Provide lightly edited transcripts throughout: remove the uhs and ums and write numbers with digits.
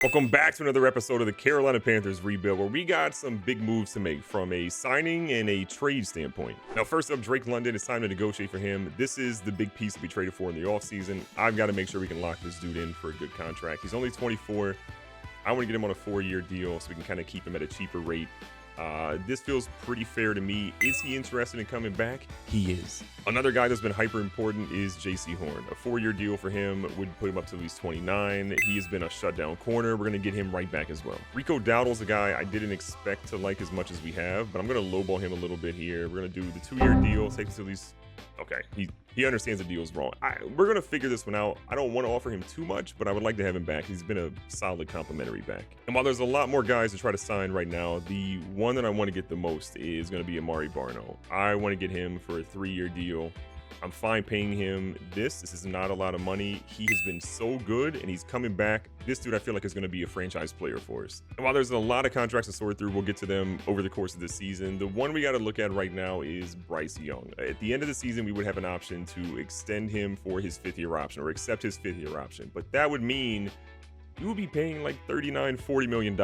Welcome back to another episode of the Carolina Panthers rebuild, where we got some big moves to make from a signing and a trade standpoint. Now, first up, Drake London. It's time to negotiate for him. This is the big piece to be traded for in the offseason. I've got to make sure we can lock this dude in for a good contract. He's only 24. I want to get him on a 4-year deal so we can kind of keep him at a cheaper rate. This feels pretty fair to me. Is he interested in coming back? He is. Another guy that's been hyper important is JC Horn. A 4-year deal for him would put him up to at least 29. He has been a shutdown corner. We're going to get him right back as well. Rico Dowdle's a guy I didn't expect to like as much as we have, but I'm going to lowball him a little bit here. We're going to do the 2-year deal, take him to at least... Okay, he understands the deal is wrong. We're going to figure this one out. I don't want to offer him too much, but I would like to have him back. He's been a solid complimentary back. And while there's a lot more guys to try to sign right now, the one that I want to get the most is going to be Amari Barno. I want to get him for a 3-year deal. I'm fine paying him this. This is not a lot of money. He has been so good, and he's coming back. This dude, I feel like, is going to be a franchise player for us. And while there's a lot of contracts to sort through, we'll get to them over the course of the season. The one we got to look at right now is Bryce Young. At the end of the season, we would have an option to extend him for his 5th-year option or accept his 5th-year option. But that would mean you would be paying like $39-40 million.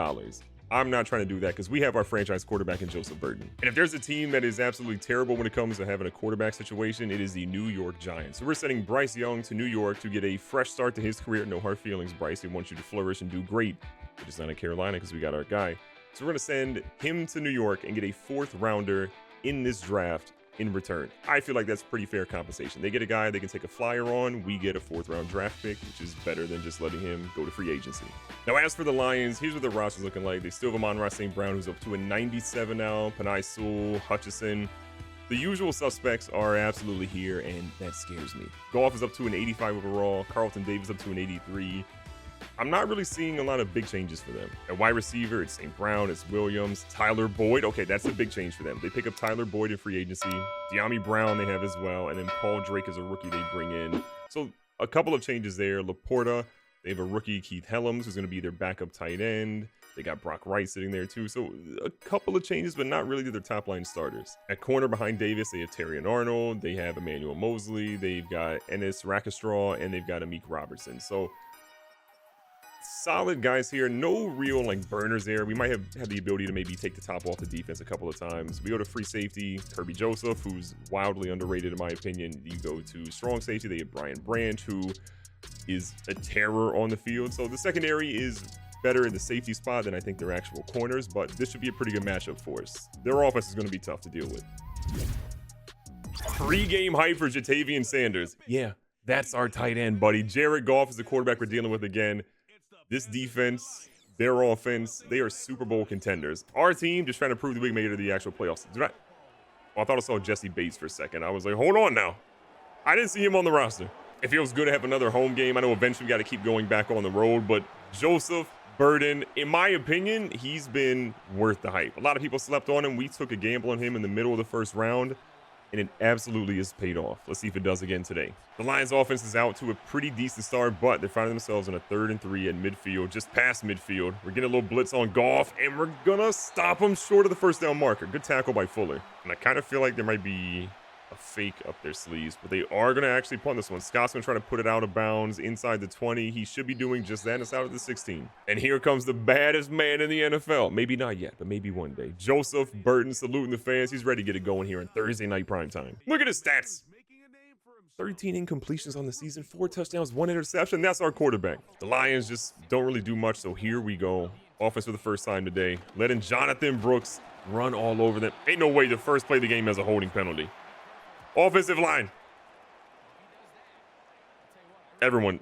I'm not trying to do that because we have our franchise quarterback in Joseph Burton. And if there's a team that is absolutely terrible when it comes to having a quarterback situation, it is the New York Giants. So we're sending Bryce Young to New York to get a fresh start to his career. No hard feelings, Bryce. We want you to flourish and do great. But it's not in Carolina because we got our guy. So we're going to send him to New York and get a 4th rounder in this draft in return. I feel like that's pretty fair compensation. They get a guy they can take a flyer on. We get a 4th round draft pick, which is better than just letting him go to free agency. Now, as for the Lions, here's what the roster's looking like. They still have Amon-Ra St. Brown, who's up to a 97 now. Penei Sewell, Hutchinson. The usual suspects are absolutely here, and that scares me. Goff is up to an 85 overall. Carlton Davis up to an 83. I'm not really seeing a lot of big changes for them. At wide receiver, it's St. Brown, it's Williams, Tyler Boyd. Okay, that's a big change for them. They pick up Tyler Boyd in free agency. De'Ami Brown they have as well. And then Paul Drake is a rookie they bring in. So a couple of changes there. Laporta, they have a rookie, Keith Helms, who's going to be their backup tight end. They got Brock Wright sitting there too. So a couple of changes, but not really to their top line starters. At corner behind Davis, they have Terrion Arnold. They have Emmanuel Mosley. They've got Ennis Rackestraw, and they've got Amik Robertson. So solid guys here. No real like burners there. We might have the ability to maybe take the top off the defense a couple of times. We go to free safety, QB Joseph, who's wildly underrated in my opinion. You go to strong safety, they have Brian Branch, who is a terror on the field. So the secondary is better in the safety spot than I think their actual corners, but this should be a pretty good matchup for us. Their offense is going to be tough to deal with. Pre-game hype for Ja'Tavion Sanders. Yeah, that's our tight end, buddy. Jared Goff is the quarterback we're dealing with again. This defense, their offense, they are Super Bowl contenders. Our team just trying to prove that we made it to the actual playoffs. I thought I saw Jesse Bates for a second. I was like, hold on now. I didn't see him on the roster. It feels good to have another home game. I know eventually we got to keep going back on the road, but Joseph Burton, in my opinion, he's been worth the hype. A lot of people slept on him. We took a gamble on him in the middle of the first round, and it absolutely has paid off. Let's see if it does again today. The Lions offense is out to a pretty decent start, but they're finding themselves in a 3rd and 3 at midfield, just past midfield. We're getting a little blitz on Goff, and we're gonna stop him short of the first down marker. Good tackle by Fuller. And I kind of feel like there might be a fake up their sleeves, but they are gonna actually punt this one. Scott's gonna try to put it out of bounds inside the 20. He should be doing just that. It's out of the 16. And here comes the baddest man in the NFL. Maybe not yet, but maybe one day. Joseph Burton saluting the fans. He's ready to get it going here on Thursday night primetime. Look at his stats. 13 incompletions on the season, 4 touchdowns, 1 interception. That's our quarterback. The Lions just don't really do much, so here we go. Offense for the first time today. Letting Jonathan Brooks run all over them. Ain't no way the first play of the game has a holding penalty. Offensive line. Everyone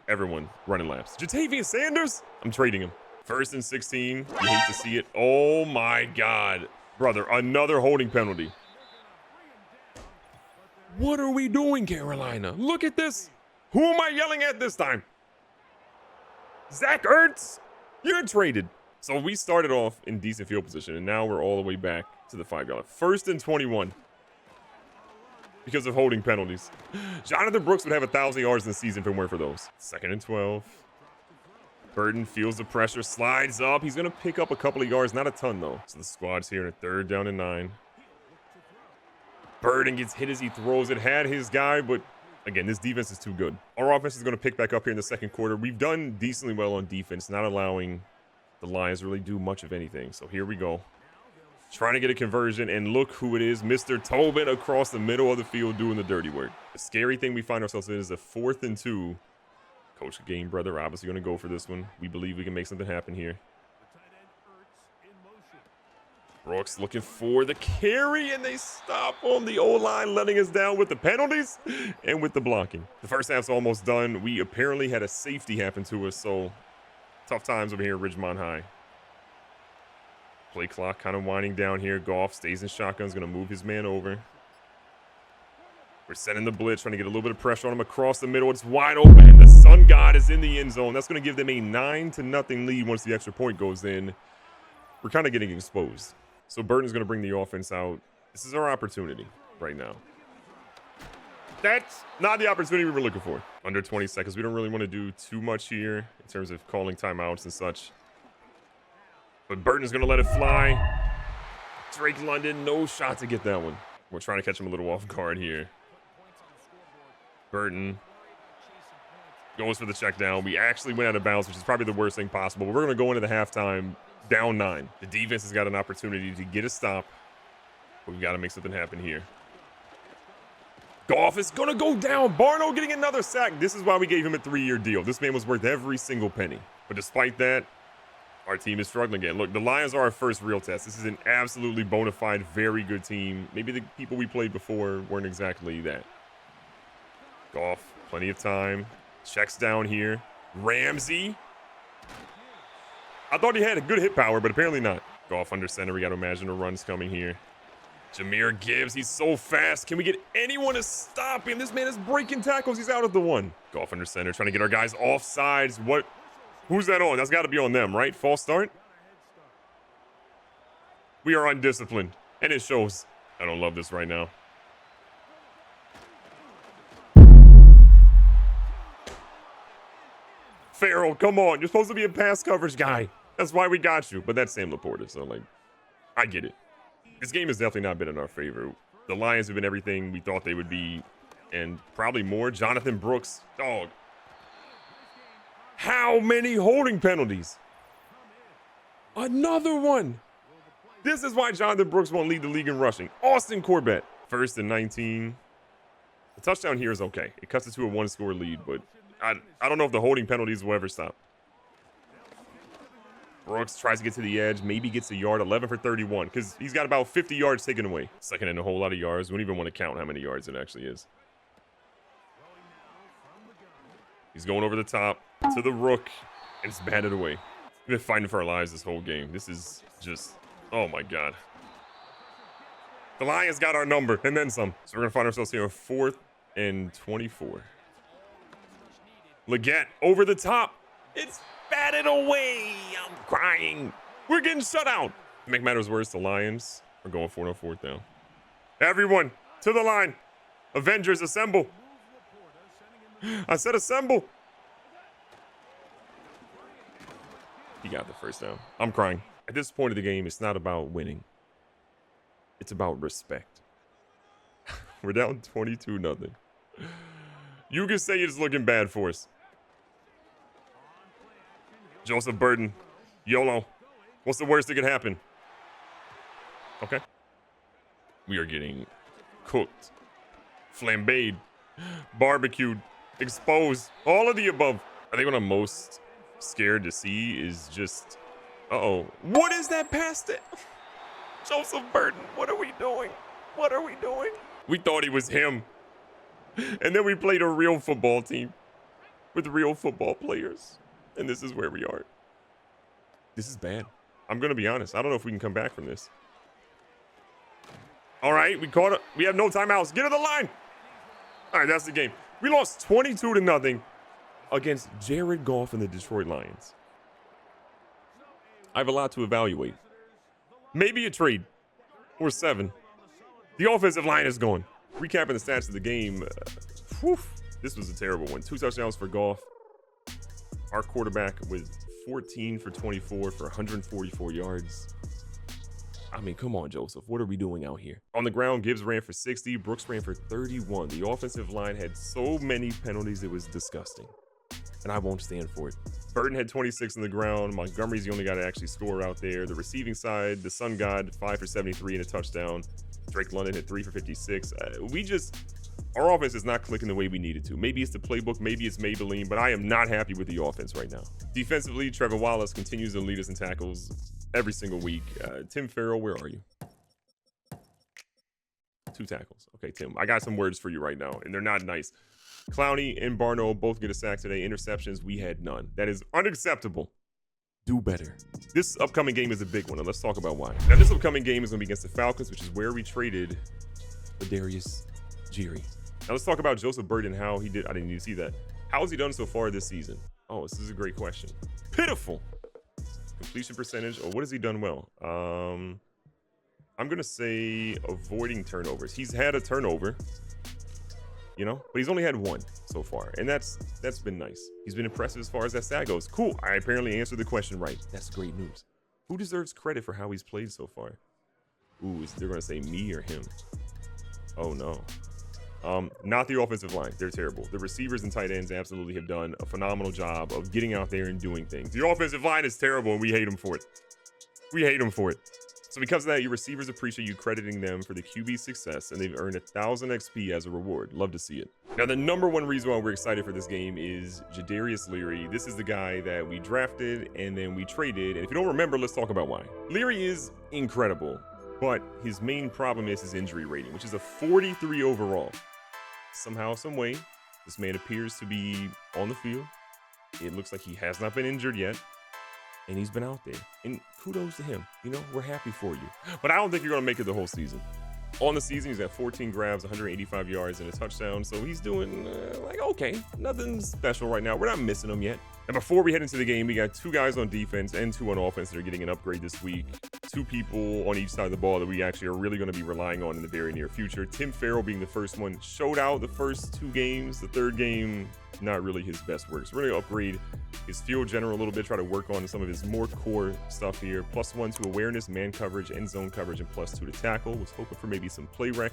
running laps. Ja'Tavion Sanders? I'm trading him. 1st and 16. You hate to see it. Oh my God. Brother, another holding penalty. What are we doing, Carolina? Look at this. Who am I yelling at this time? Zach Ertz? You're traded. So we started off in decent field position, and now we're all the way back to the 5-yard. 1st and 21. Because of holding penalties. Jonathan Brooks would have 1,000 yards in the season if it weren't for those. 2nd and 12. Burton feels the pressure, slides up. He's going to pick up a couple of yards, not a ton though. So the squad's here in a 3rd down and 9. Burton gets hit as he throws it. Had his guy, but again, this defense is too good. Our offense is going to pick back up here in the second quarter. We've done decently well on defense, not allowing the Lions really do much of anything. So here we go. Trying to get a conversion, and look who it is, Mr. Tobin across the middle of the field doing the dirty work. The scary thing we find ourselves in is a 4th and 2. Coach Game Brother obviously going to go for this one. We believe we can make something happen here. Brooks looking for the carry, and they stop on the O-line, letting us down with the penalties and with the blocking. The first half's almost done. We apparently had a safety happen to us, so tough times over here at Ridgemont High. Play clock kind of winding down here. Goff stays in shotgun, is going to move his man over. We're sending the blitz, trying to get a little bit of pressure on him across the middle. It's wide open. The Sun God is in the end zone. That's going to give them a 9-0 lead once the extra point goes in. We're kind of getting exposed. So Burton's going to bring the offense out. This is our opportunity right now. That's not the opportunity we were looking for. Under 20 seconds. We don't really want to do too much here in terms of calling timeouts and such. But Burton's going to let it fly. Drake London, no shot to get that one. We're trying to catch him a little off guard here. Burton goes for the check down. We actually went out of bounds, which is probably the worst thing possible. But we're going to go into the halftime down 9. The defense has got an opportunity to get a stop. But we've got to make something happen here. Goff is going to go down. Barno getting another sack. This is why we gave him a 3-year deal. This man was worth every single penny. But despite that, our team is struggling again. Look, the Lions are our first real test. This is an absolutely bona fide, very good team. Maybe the people we played before weren't exactly that. Goff, plenty of time. Checks down here. Ramsey. I thought he had a good hit power, but apparently not. Goff under center. We got to imagine a run's coming here. Jameer Gibbs, he's so fast. Can we get anyone to stop him? This man is breaking tackles. He's out of the one. Goff under center, trying to get our guys off sides. What? Who's that on? That's got to be on them, right? False start? We are undisciplined, and it shows. I don't love this right now. Farrell, come on. You're supposed to be a pass coverage guy. That's why we got you. But that's Sam Laporta, so, like, I get it. This game has definitely not been in our favor. The Lions have been everything we thought they would be, and probably more. Jonathan Brooks, dog. How many holding penalties? Another one. This is why Jonathan Brooks won't lead the league in rushing. Austin Corbett, 1st and 19. The touchdown here is okay. It cuts it to a 1-score lead, but I don't know if the holding penalties will ever stop. Brooks tries to get to the edge, maybe gets a yard, 11 for 31, because he's got about 50 yards taken away. Second in a whole lot of yards. We don't even want to count how many yards it actually is. He's going over the top to the rook, and it's batted away. We've been fighting for our lives this whole game. This is just, oh my God. The Lions got our number, and then some. So we're going to find ourselves here on 4th and 24. Leggett over the top. It's batted away. I'm crying. We're getting shut out. To make matters worse, the Lions are going for it on 4th down. Everyone to the line. Avengers, assemble. I said assemble. He got the first down. I'm crying. At this point of the game, it's not about winning. It's about respect. We're down 22-0. You can say it's looking bad for us. Joseph Burton. YOLO. What's the worst that could happen? Okay. We are getting cooked. Flambéed. Barbecued. Exposed. All of the above. I think what I'm most scared to see is just... Uh-oh. What is that pass that... Joseph Burton, what are we doing? What are we doing? We thought he was him. And then we played a real football team with real football players. And this is where we are. This is bad. I'm going to be honest. I don't know if we can come back from this. All right, we caught it. We have no timeouts. Get to the line. All right, that's the game. We lost 22-0 against Jared Goff and the Detroit Lions. I have a lot to evaluate. Maybe a trade or 7. The offensive line is gone. Recapping the stats of the game. This was a terrible one. 2 touchdowns for Goff. Our quarterback with 14 for 24 for 144 yards. I mean, come on, Joseph. What are we doing out here? On the ground, Gibbs ran for 60. Brooks ran for 31. The offensive line had so many penalties, it was disgusting. And I won't stand for it. Burton had 26 on the ground. Montgomery's the only guy to actually score out there. The receiving side, the Sun God, 5 for 73 and a touchdown. Drake London hit 3 for 56. Our offense is not clicking the way we needed to. Maybe it's the playbook, maybe it's Maybelline, but I am not happy with the offense right now. Defensively, Trevor Wallace continues to lead us in tackles every single week. Tim Farrell, where are you? 2 tackles. Okay, Tim, I got some words for you right now, and they're not nice. Clowney and Barno both get a sack today. Interceptions, we had none. That is unacceptable. Do better. This upcoming game is a big one, and let's talk about why. Now, this upcoming game is going to be against the Falcons, which is where we traded Darius Jeary. Now, let's talk about Joseph Burton, how he did. I didn't even see that. How has he done so far this season? Oh, this is a great question. Pitiful. Completion percentage. Oh, what has he done well? I'm going to say avoiding turnovers. He's had a turnover, you know, but he's only had 1 so far, and that's been nice. He's been impressive as far as that stat goes. Cool. I apparently answered the question right. That's great news. Who deserves credit for how he's played so far? Ooh, they're going to say me or him. Oh, no. Not the offensive line. They're terrible. The receivers and tight ends absolutely have done a phenomenal job of getting out there and doing things. The offensive line is terrible, and we hate them for it. We hate them for it. So because of that, your receivers appreciate you crediting them for the QB success, and they've earned 1,000 XP as a reward. Love to see it. Now, the number one reason why we're excited for this game is Jadarius Leary. This is the guy that we drafted and then we traded. And if you don't remember, let's talk about why. Leary is incredible, but his main problem is his injury rating, which is a 43 overall. Somehow, some way, this man appears to be on the field. It looks like he has not been injured yet. And he's been out there. And kudos to him. You know, we're happy for you. But I don't think you're going to make it the whole season. On the season, he's got 14 grabs, 185 yards, and a touchdown. So he's doing, like, okay. Nothing special right now. We're not missing him yet. And before we head into the game, we got 2 guys on defense and 2 on offense that are getting an upgrade this week. 2 people on each side of the ball that we actually are really going to be relying on in the very near future. Tim Farrell being the first one. Showed out the first 2 games. The third game, not really his best work. So we're going to upgrade his field general a little bit, try to work on some of his more core stuff here. +1 to awareness, man coverage, end zone coverage, and +2 to tackle. Was hoping for maybe some play rec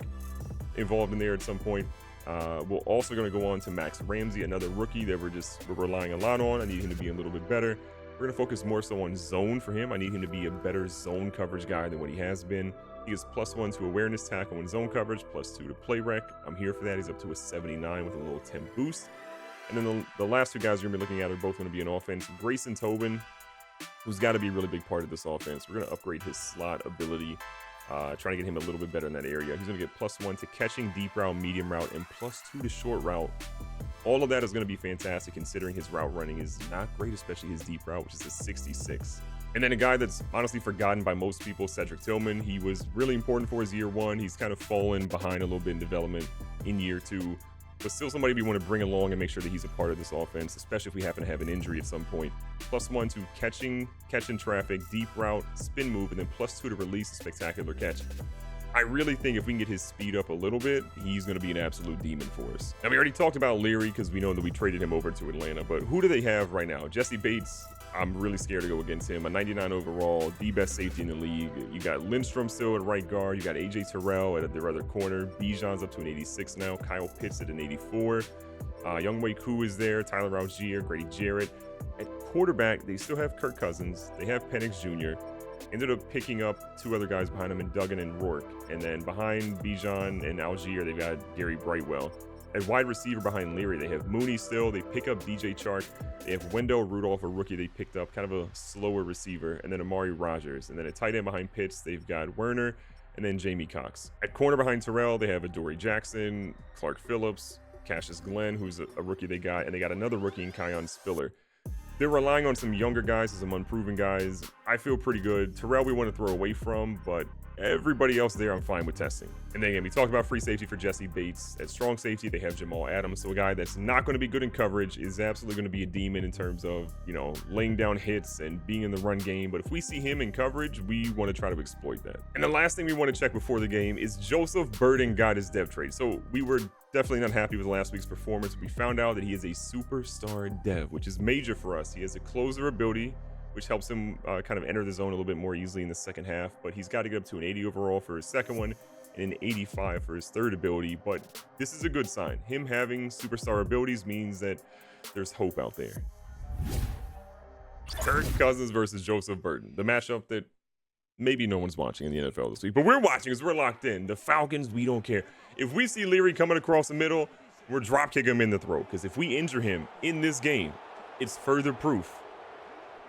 involved in there at some point. We're also going to go on to Max Ramsey, another rookie that we're relying a lot on. I need him to be a little bit better. We're going to focus more so on zone for him. I need him to be a better zone coverage guy than what he has been. He is +1 to awareness, tackle, and zone coverage, +2 to play rec. I'm here for that. He's up to a 79 with a little 10 boost. And then the last 2 guys we're going to be looking at are both going to be in offense. Grayson Tobin, who's got to be a really big part of this offense. We're going to upgrade his slot ability, trying to get him a little bit better in that area. He's going to get +1 to catching, deep route, medium route, and +2 to short route. All of that is going to be fantastic considering his route running is not great, especially his deep route, which is a 66. And then a guy that's honestly forgotten by most people, Cedric Tillman. He was really important for his year 1. He's kind of fallen behind a little bit in development in year 2. But still somebody we want to bring along and make sure that he's a part of this offense, especially if we happen to have an injury at some point. +1 to catching traffic, deep route, spin move, and then +2 to release a spectacular catch. I really think if we can get his speed up a little bit, he's going to be an absolute demon for us. Now, we already talked about Leary because we know that we traded him over to Atlanta, but who do they have right now? Jesse Bates, I'm really scared to go against him. A 99 overall, the best safety in the league. You got Lindstrom still at right guard. You got AJ Terrell at their other corner. Bijan's up to an 86 now. Kyle Pitts at an 84. Younghoe Koo is there. Tyler Algier, Grady Jarrett. At quarterback, they still have Kirk Cousins. They have Penix Jr. Ended up picking up 2 other guys behind him in Duggan and Rourke. And then behind Bijan and Algier, they've got Gary Brightwell. At wide receiver behind Leary, they have Mooney still. They pick up DJ Chark. They have Wendell Rudolph, a rookie they picked up, kind of a slower receiver. And then Amari Rogers. And then at tight end behind Pitts, they've got Werner and then Jamie Cox. At corner behind Terrell, they have Adoree Jackson, Clark Phillips, Cassius Glenn, who's a rookie they got. And they got another rookie in Kion Spiller. They're relying on some younger guys, some unproven guys. I feel pretty good. Terrell we want to throw away from, but everybody else there I'm fine with testing. And then again, we talked about free safety for Jesse Bates. At strong safety, they have Jamal Adams. So a guy that's not going to be good in coverage is absolutely going to be a demon in terms of, you know, laying down hits and being in the run game. But if we see him in coverage, we want to try to exploit that. And the last thing we want to check before the game is Joseph Burton got his dev trade. So we were definitely not happy with last week's performance. We found out that he is a superstar dev, which is major for us. He has a closer ability, which helps him kind of enter the zone a little bit more easily in the second half. But he's got to get up to an 80 overall for his second one and an 85 for his third ability. But this is a good sign. Him having superstar abilities means that there's hope out there. Kirk Cousins versus Joseph Burton. The matchup that maybe no one's watching in the NFL this week, but we're watching because we're locked in. The Falcons, we don't care. If we see Leary coming across the middle, we're drop kicking him in the throat, because if we injure him in this game, it's further proof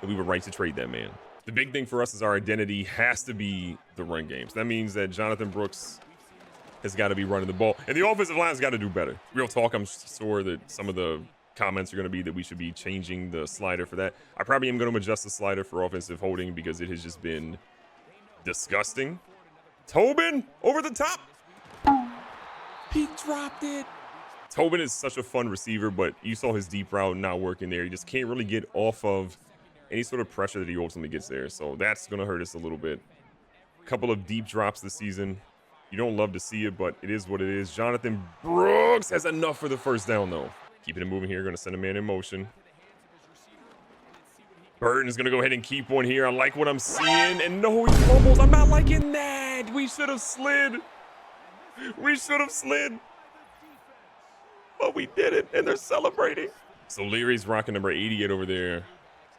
that we were right to trade that man. The big thing for us is our identity has to be the run games. That means that Jonathan Brooks has got to be running the ball, and the offensive line's got to do better. Real talk, I'm sure that some of the comments are going to be that we should be changing the slider for that. I probably am going to adjust the slider for offensive holding because it has just been disgusting. Tobin over the top. He dropped it. Tobin is such a fun receiver, but you saw his deep route not working there. He just can't really get off of any sort of pressure that he ultimately gets there. So that's going to hurt us a little bit. A couple of deep drops this season. You don't love to see it, but it is what it is. Jonathan Brooks has enough for the first down, though. Keeping it moving here. Going to send a man in motion. Burton is going to go ahead and keep one here. I like what I'm seeing. And no, he fumbles. I'm not liking that. We should have slid. We should have slid. But we did it, and they're celebrating. So Leary's rocking number 88 over there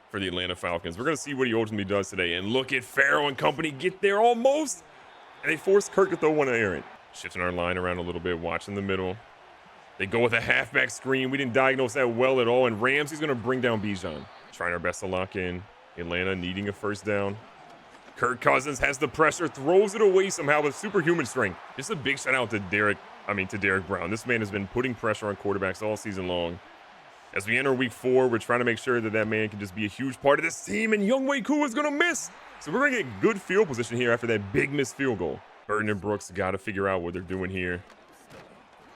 for the Atlanta Falcons. We're going to see what he ultimately does today. And look at Farrell and company get there almost. And they force Kirk to throw one errant. Shifting our line around a little bit, watching the middle. They go with a halfback screen. We didn't diagnose that well at all. And Ramsey's going to bring down Bijan. Trying our best to lock in. Atlanta needing a first down. Kirk Cousins has the pressure, throws it away somehow with superhuman strength. Just a big shout out to Derek Brown. This man has been putting pressure on quarterbacks all season long. As we enter week 4, we're trying to make sure that that man can just be a huge part of this team, and Younghoe Koo is going to miss. So we're going to get good field position here after that big missed field goal. Burton and Brooks got to figure out what they're doing here.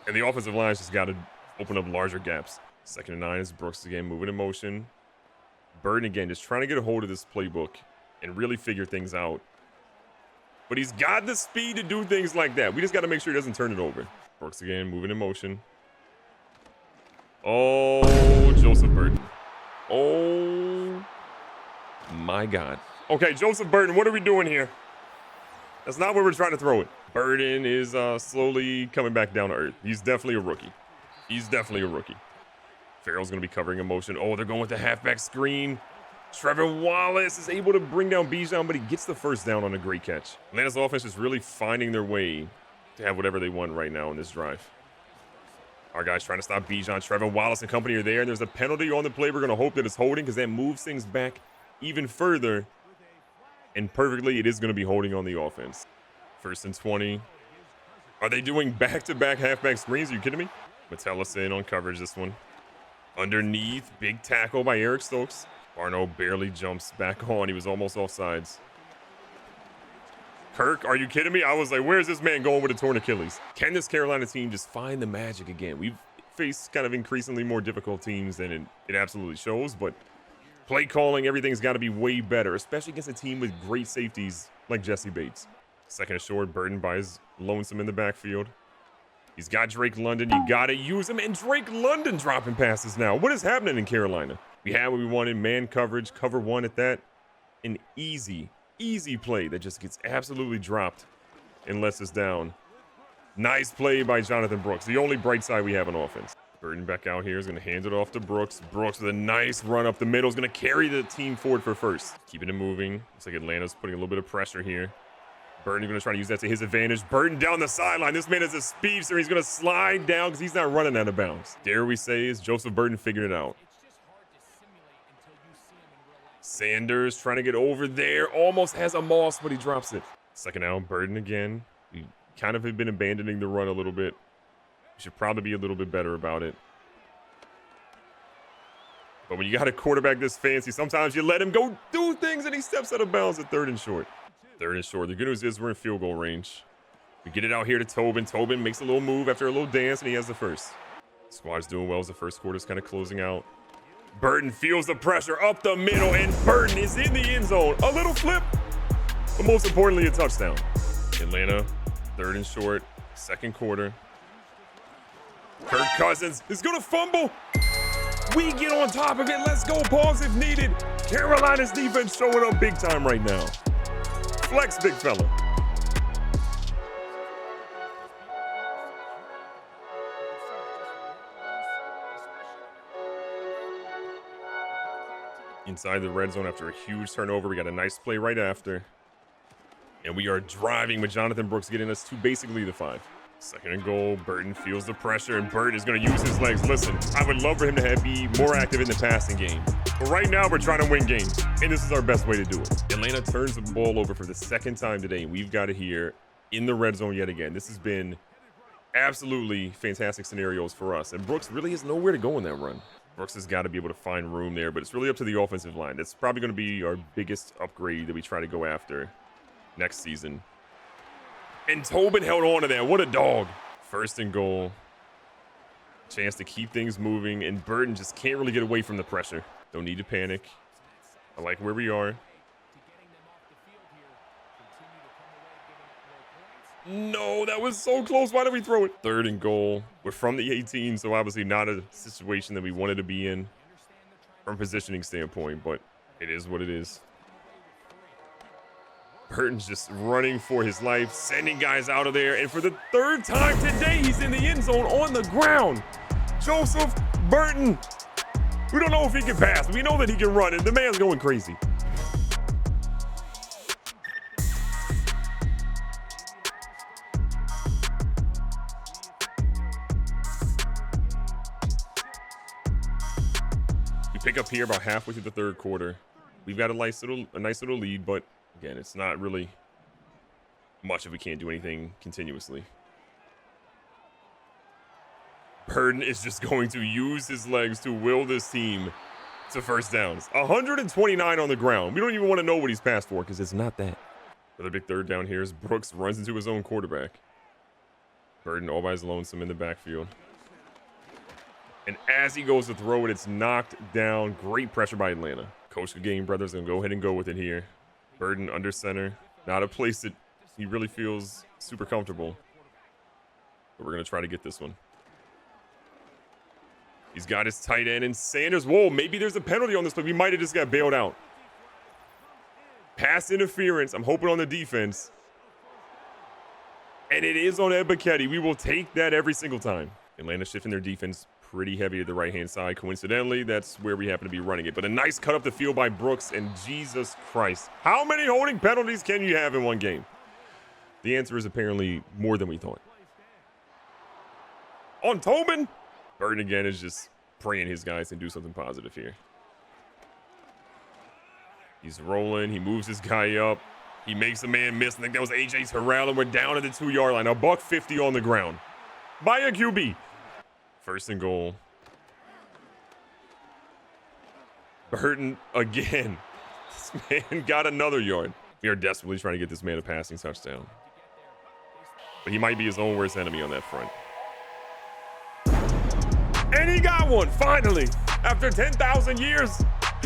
And the offensive line's just got to open up larger gaps. 2nd and 9 is Brooks again, moving in motion. Burton again, just trying to get a hold of this playbook and really figure things out. But he's got the speed to do things like that. We just got to make sure he doesn't turn it over. Brooks again, moving in motion. Oh, Joseph Burton. Oh, my God. Okay, Joseph Burton, what are we doing here? That's not where we're trying to throw it. Burton is slowly coming back down to earth. He's definitely a rookie. He's definitely a rookie. Farrell's going to be covering in motion. Oh, they're going with the halfback screen. Trevor Wallace is able to bring down Bijan, but he gets the first down on a great catch. Atlanta's offense is really finding their way to have whatever they want right now in this drive. Our guys trying to stop Bijan. Trevor Wallace and company are there, and there's a penalty on the play. We're going to hope that it's holding because that moves things back even further. And perfectly, it is going to be holding on the offense. 1st and 20. Are they doing back-to-back halfback screens? Are you kidding me? Metellus in on coverage this one. Underneath, big tackle by Eric Stokes. Barno barely jumps back on. He was almost offsides. Kirk, are you kidding me? I was like, where's this man going with a torn Achilles? Can this Carolina team just find the magic again? We've faced kind of increasingly more difficult teams than it absolutely shows, but play calling, everything's got to be way better, especially against a team with great safeties like Jesse Bates. 2nd and short, Burton buys lonesome in the backfield. He's got Drake London. You got to use him. And Drake London dropping passes now. What is happening in Carolina? We had what we wanted, man coverage, cover 1 at that. An easy play that just gets absolutely dropped and lets us down. Nice play by Jonathan Brooks, the only bright side we have on offense. Burton back out here is going to hand it off to Brooks. Brooks with a nice run up the middle is going to carry the team forward for first. Keeping it moving. Looks like Atlanta's putting a little bit of pressure here. Burton going to try to use that to his advantage. Burton down the sideline. This man is a speedster. He's going to slide down because he's not running out of bounds. Dare we say is Joseph Burton figured it out. Sanders trying to get over there. Almost has a Moss, but he drops it. 2nd down, Burton again. We kind of have been abandoning the run a little bit. We should probably be a little bit better about it. But when you got a quarterback this fancy, sometimes you let him go do things and he steps out of bounds at 3rd and short. 3rd and short. The good news is we're in field goal range. We get it out here to Tobin. Tobin makes a little move after a little dance, and he has the first. Squad's doing well as the first quarter's kind of closing out. Burton feels the pressure up the middle, and Burton is in the end zone. A little flip, but most importantly, a touchdown. Atlanta, 3rd and short, 2nd quarter. Kirk Cousins is going to fumble. We get on top of it. Let's go. Pause if needed. Carolina's defense showing up big time right now. Flex, big fella. Inside the red zone after a huge turnover. We got a nice play right after. And we are driving with Jonathan Brooks getting us to basically the 5. Second and goal. Burton feels the pressure, and Burton is going to use his legs. Listen, I would love for him to be more active in the passing game. But right now, we're trying to win games, and this is our best way to do it. Atlanta turns the ball over for the second time today, and we've got it here in the red zone yet again. This has been absolutely fantastic scenarios for us, and Brooks really has nowhere to go in that run. Brooks has got to be able to find room there, but it's really up to the offensive line. That's probably going to be our biggest upgrade that we try to go after next season. And Tobin held on to that. What a dog. First and goal. Chance to keep things moving, and Burton just can't really get away from the pressure. Don't need to panic. I like where we are. No, that was so close. Why did we throw it? Third and goal. We're from the 18, so obviously not a situation that we wanted to be in from a positioning standpoint, but it is what it is. Burton's just running for his life, sending guys out of there, and for the third time today, he's in the end zone on the ground. Joseph Burton. We don't know if he can pass. We know that he can run, and the man's going crazy. We pick up here about halfway through the third quarter. We've got a nice little lead, but again, it's not really much if we can't do anything continuously. Burton is just going to use his legs to will this team to first downs. 129 on the ground. We don't even want to know what he's passed for because it's not that. Another big third down here as Brooks runs into his own quarterback. Burton all by his lonesome in the backfield. And as he goes to throw it, it's knocked down. Great pressure by Atlanta. Coach the game, brothers, going to go ahead and go with it here. Burton under center. Not a place that he really feels super comfortable. But we're going to try to get this one. He's got his tight end and Sanders. Whoa, maybe there's a penalty on this play. We might have just got bailed out. Pass interference. I'm hoping on the defense. And it is on Ed Bacchetti. We will take that every single time. Atlanta shifting their defense pretty heavy to the right-hand side. Coincidentally, that's where we happen to be running it. But a nice cut up the field by Brooks, and Jesus Christ. How many holding penalties can you have in one game? The answer is apparently more than we thought. On Tobin. Burton again is just praying his guys can do something positive here. He's rolling. He moves his guy up. He makes a man miss. I think that was A.J. Terrell, and we're down at the 2-yard line. $150 on the ground by a QB. First and goal. Burton again. This man got another yard. We are desperately trying to get this man a passing touchdown. But he might be his own worst enemy on that front. And he got one, finally. After 10,000 years,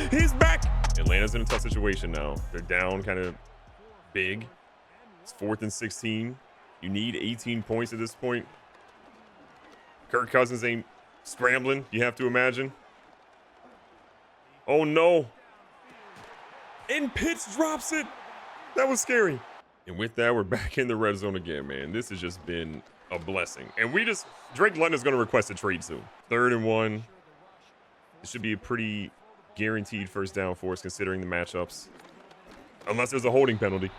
he's back. Atlanta's in a tough situation now. They're down kind of big. It's 4th and 16. You need 18 points at this point. Kirk Cousins ain't scrambling, you have to imagine. Oh, no. And Pitts drops it. That was scary. And with that, we're back in the red zone again, man. This has just been a blessing. And Drake London's going to request a trade soon. 3rd and 1. It should be a pretty guaranteed first down for us considering the matchups. Unless there's a holding penalty.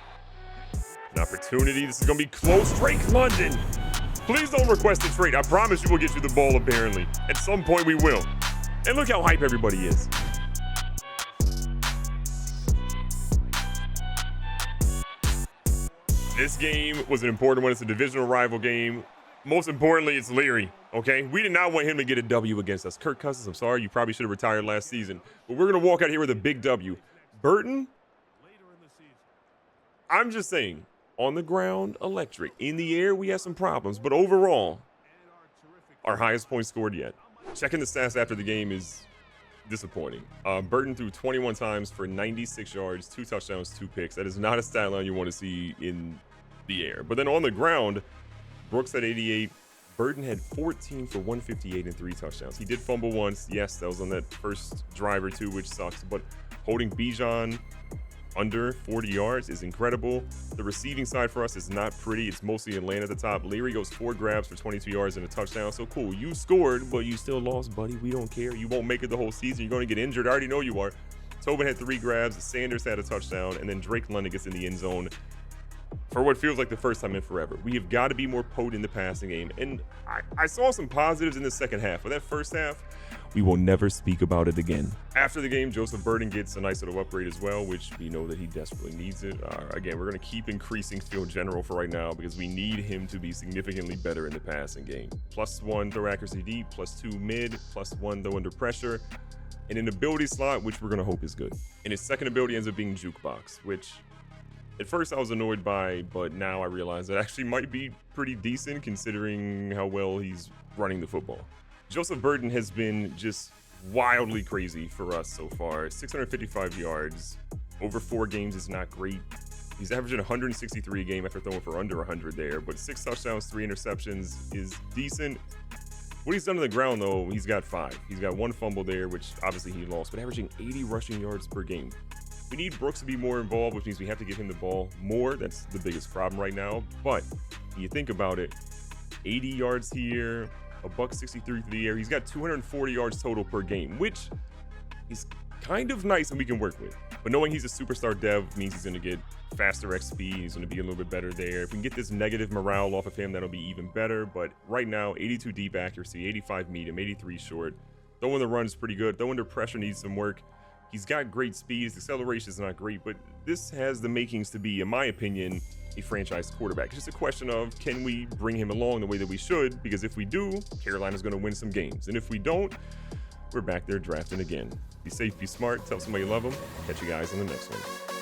An opportunity. This is going to be close. Drake London. Please don't request a trade. I promise you we'll get you the ball apparently. At some point we will. And look how hype everybody is. This game was an important one. It's a divisional rival game. Most importantly, it's Leary, okay? We did not want him to get a W against us. Kirk Cousins, I'm sorry. You probably should have retired last season. But we're going to walk out here with a big W. Burton, I'm just saying, on the ground, electric. In the air, we have some problems. But overall, our highest point scored yet. Checking the stats after the game is disappointing. Burton threw 21 times for 96 yards, 2 touchdowns, 2 picks. That is not a stat line you want to see in the air. But then on the ground, Brooks had 88. Burton had 14 for 158 and 3 touchdowns. He did fumble once. Yes, that was on that first drive or two, which sucks. But holding Bijan under 40 yards is incredible. The receiving side for us is not pretty. It's mostly Atlanta at the top. Leary goes 4 grabs for 22 yards and a touchdown. So cool. You scored, but you still lost, buddy. We don't care. You won't make it the whole season. You're going to get injured. I already know you are. Tobin had 3 grabs, Sanders had a touchdown, and then Drake London gets in the end zone for what feels like the first time in forever. We have got to be more potent in the passing game. And I saw some positives in the second half. But that first half, we will never speak about it again. After the game, Joseph Burton gets a nice little upgrade as well, which we know that he desperately needs it. Again, we're going to keep increasing field general for right now because we need him to be significantly better in the passing game. +1 throw accuracy deep, +2 mid, +1 though under pressure, and an ability slot, which we're going to hope is good. And his second ability ends up being jukebox, which at first I was annoyed by, but now I realize that actually might be pretty decent considering how well he's running the football. Joseph Burton has been just wildly crazy for us so far. 655 yards over 4 games is not great. He's averaging 163 a game after throwing for under 100 there, but 6 touchdowns, 3 interceptions is decent. What he's done on the ground, though, he's got 5. He's got 1 fumble there, which obviously he lost, but averaging 80 rushing yards per game. We need Brooks to be more involved, which means we have to give him the ball more. That's the biggest problem right now. But when you think about it, 80 yards here, $163 through the air. He's got 240 yards total per game, which is kind of nice and we can work with. But knowing he's a superstar dev means he's going to get faster XP. He's going to be a little bit better there. If we can get this negative morale off of him, that'll be even better. But right now, 82 deep accuracy, 85 medium, 83 short. Throwing the run is pretty good. Throwing under pressure needs some work. He's got great speed. His acceleration is not great, but this has the makings to be, in my opinion, a franchise quarterback. It's just a question of, can we bring him along the way that we should? Because if we do, Carolina's going to win some games. And if we don't, we're back there drafting again. Be safe, be smart, tell somebody you love them. Catch you guys on the next one.